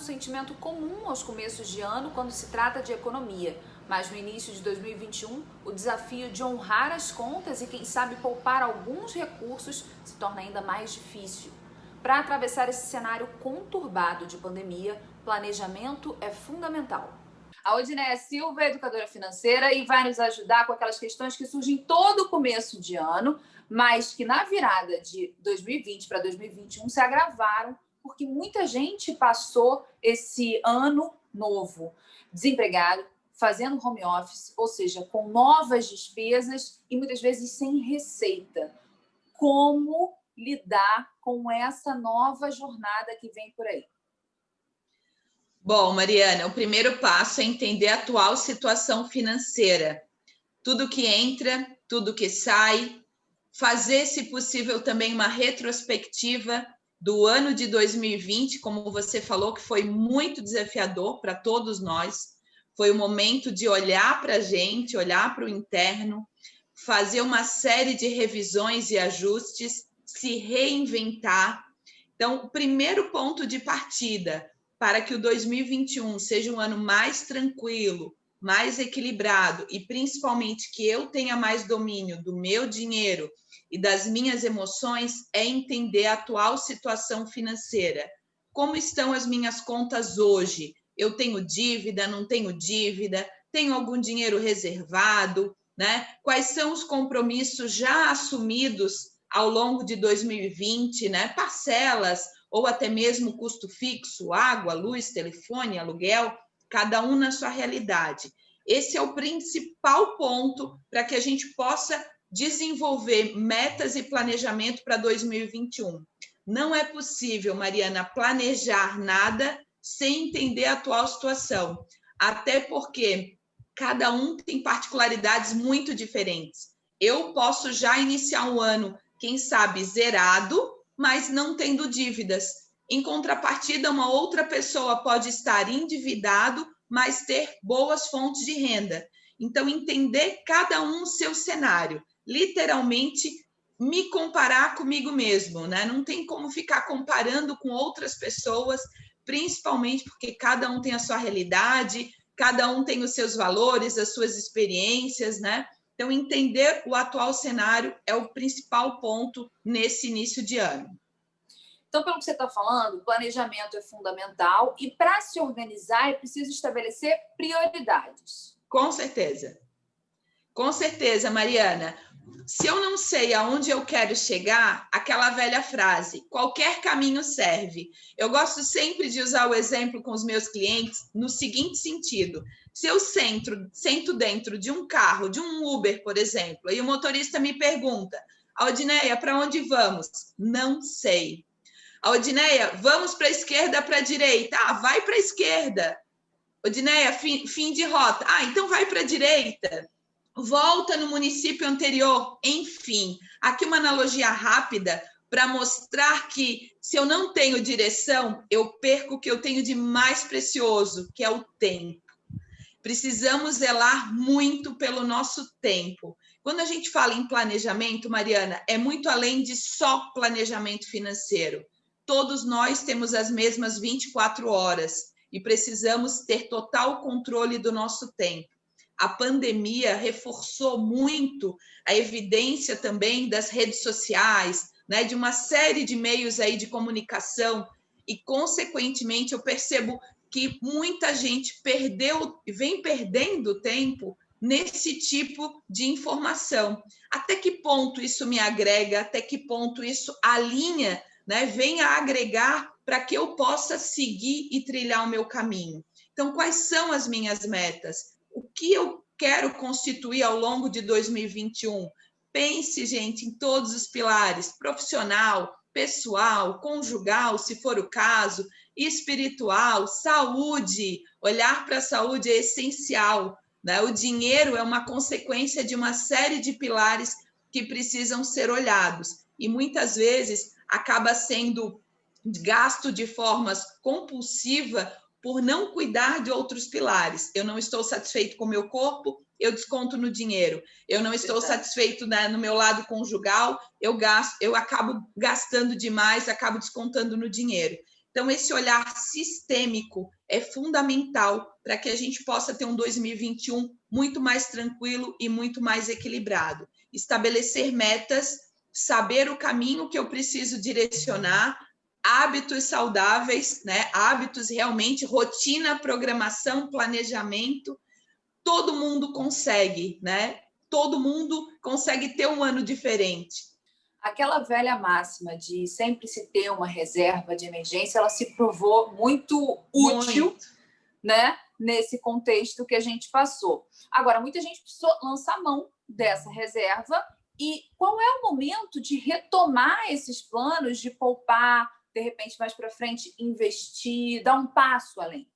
sentimento comum aos começos de ano quando se trata de economia, mas no início de 2021, o desafio de honrar as contas e, quem sabe, poupar alguns recursos se torna ainda mais difícil. Para atravessar esse cenário conturbado de pandemia, planejamento é fundamental. A Odineia Silva é educadora financeira e vai nos ajudar com aquelas questões que surgem todo começo de ano, mas que na virada de 2020 para 2021 se agravaram, porque muita gente passou esse ano novo desempregado, fazendo home office, ou seja, com novas despesas e muitas vezes sem receita. Como lidar com essa nova jornada que vem por aí? Bom, Mariana, o primeiro passo é entender a atual situação financeira. Tudo que entra, tudo que sai, fazer, se possível, também uma retrospectiva do ano de 2020, como você falou, que foi muito desafiador para todos nós. Foi o momento de olhar para a gente, olhar para o interno, fazer uma série de revisões e ajustes, se reinventar. Então, o primeiro ponto de partida para que o 2021 seja um ano mais tranquilo, mais equilibrado e principalmente que eu tenha mais domínio do meu dinheiro e das minhas emoções é entender a atual situação financeira. Como estão as minhas contas hoje? Eu tenho dívida, não tenho dívida? Tenho algum dinheiro reservado, né? Quais são os compromissos já assumidos ao longo de 2020, né? Parcelas ou até mesmo custo fixo, água, luz, telefone, aluguel, cada um na sua realidade. Esse é o principal ponto para que a gente possa desenvolver metas e planejamento para 2021. Não é possível, Mariana, planejar nada sem entender a atual situação, até porque cada um tem particularidades muito diferentes. Eu posso já iniciar um ano, quem sabe, zerado, mas não tendo dívidas. Em contrapartida, uma outra pessoa pode estar endividado, mas ter boas fontes de renda. Então, entender cada um o seu cenário. Literalmente, me comparar comigo mesmo, né? Não tem como ficar comparando com outras pessoas, principalmente porque cada um tem a sua realidade, cada um tem os seus valores, as suas experiências, né? Então, entender o atual cenário é o principal ponto nesse início de ano. Então, pelo que você está falando, o planejamento é fundamental e, para se organizar, é preciso estabelecer prioridades. Com certeza. Com certeza, Mariana. Se eu não sei aonde eu quero chegar, aquela velha frase, qualquer caminho serve. Eu gosto sempre de usar o exemplo com os meus clientes no seguinte sentido. Se eu sento dentro de um carro, de um Uber, por exemplo, e o motorista me pergunta, Odineia, para onde vamos? Não sei. Odineia, vamos para a esquerda, para a direita? Ah, vai para a esquerda. Odineia, fim de rota. Ah, então vai para a direita. Volta no município anterior. Enfim, aqui uma analogia rápida para mostrar que se eu não tenho direção, eu perco o que eu tenho de mais precioso, que é o tempo. Precisamos zelar muito pelo nosso tempo. Quando a gente fala em planejamento, Mariana, é muito além de só planejamento financeiro. Todos nós temos as mesmas 24 horas e precisamos ter total controle do nosso tempo. A pandemia reforçou muito a evidência também das redes sociais, né, de uma série de meios aí de comunicação e, consequentemente, eu percebo que muita gente vem perdendo tempo nesse tipo de informação. Até que ponto isso me agrega? Até que ponto isso alinha, né, vem a agregar para que eu possa seguir e trilhar o meu caminho? Então, quais são as minhas metas? O que eu quero constituir ao longo de 2021? Pense, gente, em todos os pilares: profissional, pessoal, conjugal, se for o caso, espiritual, saúde. Olhar para a saúde é essencial, né? O dinheiro é uma consequência de uma série de pilares que precisam ser olhados e muitas vezes acaba sendo gasto de forma compulsiva por não cuidar de outros pilares. Eu não estou satisfeito com o meu corpo, eu desconto no dinheiro. Eu não estou satisfeito, né, no meu lado conjugal, eu acabo gastando demais, acabo descontando no dinheiro. Então, esse olhar sistêmico é fundamental para que a gente possa ter um 2021 muito mais tranquilo e muito mais equilibrado. Estabelecer metas, saber o caminho que eu preciso direcionar, hábitos saudáveis, né? Hábitos realmente, rotina, programação, planejamento. Todo mundo consegue, né? Todo mundo consegue ter um ano diferente. Aquela velha máxima de sempre se ter uma reserva de emergência, ela se provou muito útil, né? Nesse contexto que a gente passou. Agora, muita gente precisou lançar mão dessa reserva. E qual é o momento de retomar esses planos, de poupar, de repente, mais para frente, investir, dar um passo além?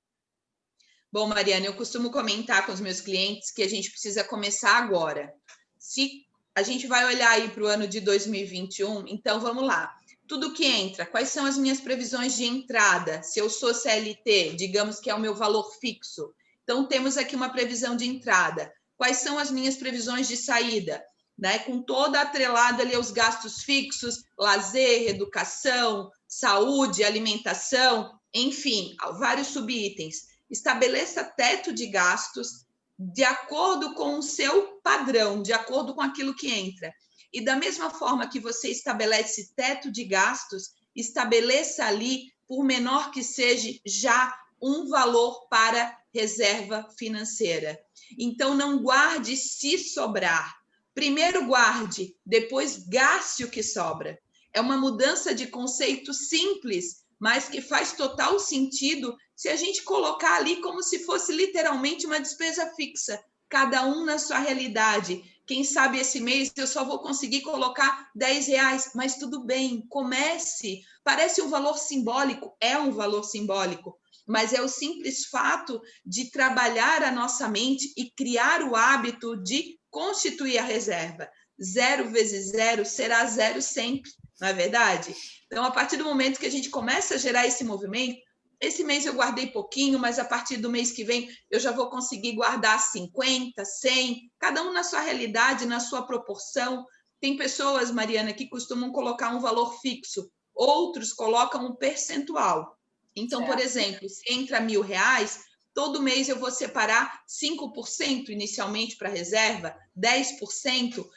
Bom, Mariana, eu costumo comentar com os meus clientes que a gente precisa começar agora. Se a gente vai olhar aí para o ano de 2021, então vamos lá. Tudo que entra, quais são as minhas previsões de entrada? Se eu sou CLT, digamos que é o meu valor fixo. Então, temos aqui uma previsão de entrada. Quais são as minhas previsões de saída? Né? Com toda atrelada ali aos gastos fixos, lazer, educação, saúde, alimentação, enfim, vários subitens. Estabeleça teto de gastos de acordo com o seu padrão, de acordo com aquilo que entra. E da mesma forma que você estabelece teto de gastos, estabeleça ali, por menor que seja, já um valor para reserva financeira. Então, não guarde se sobrar. Primeiro guarde, depois gaste o que sobra. É uma mudança de conceito simples, mas que faz total sentido se a gente colocar ali como se fosse literalmente uma despesa fixa, cada um na sua realidade. Quem sabe esse mês eu só vou conseguir colocar R$10, mas tudo bem, comece. Parece um valor simbólico, é um valor simbólico, mas é o simples fato de trabalhar a nossa mente e criar o hábito de constituir a reserva. 0 vezes 0 será 0 sempre, não é verdade? Então, a partir do momento que a gente começa a gerar esse movimento, esse mês eu guardei pouquinho, mas a partir do mês que vem eu já vou conseguir guardar 50, 100, cada um na sua realidade, na sua proporção. Tem pessoas, Mariana, que costumam colocar um valor fixo, outros colocam um percentual. Então, por exemplo, se entra R$1.000, todo mês eu vou separar 5% inicialmente para reserva, 10%.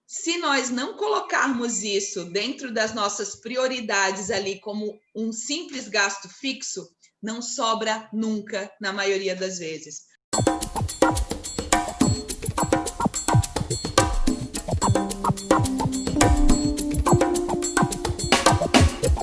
Se nós não colocarmos isso dentro das nossas prioridades ali como um simples gasto fixo, não sobra nunca, na maioria das vezes.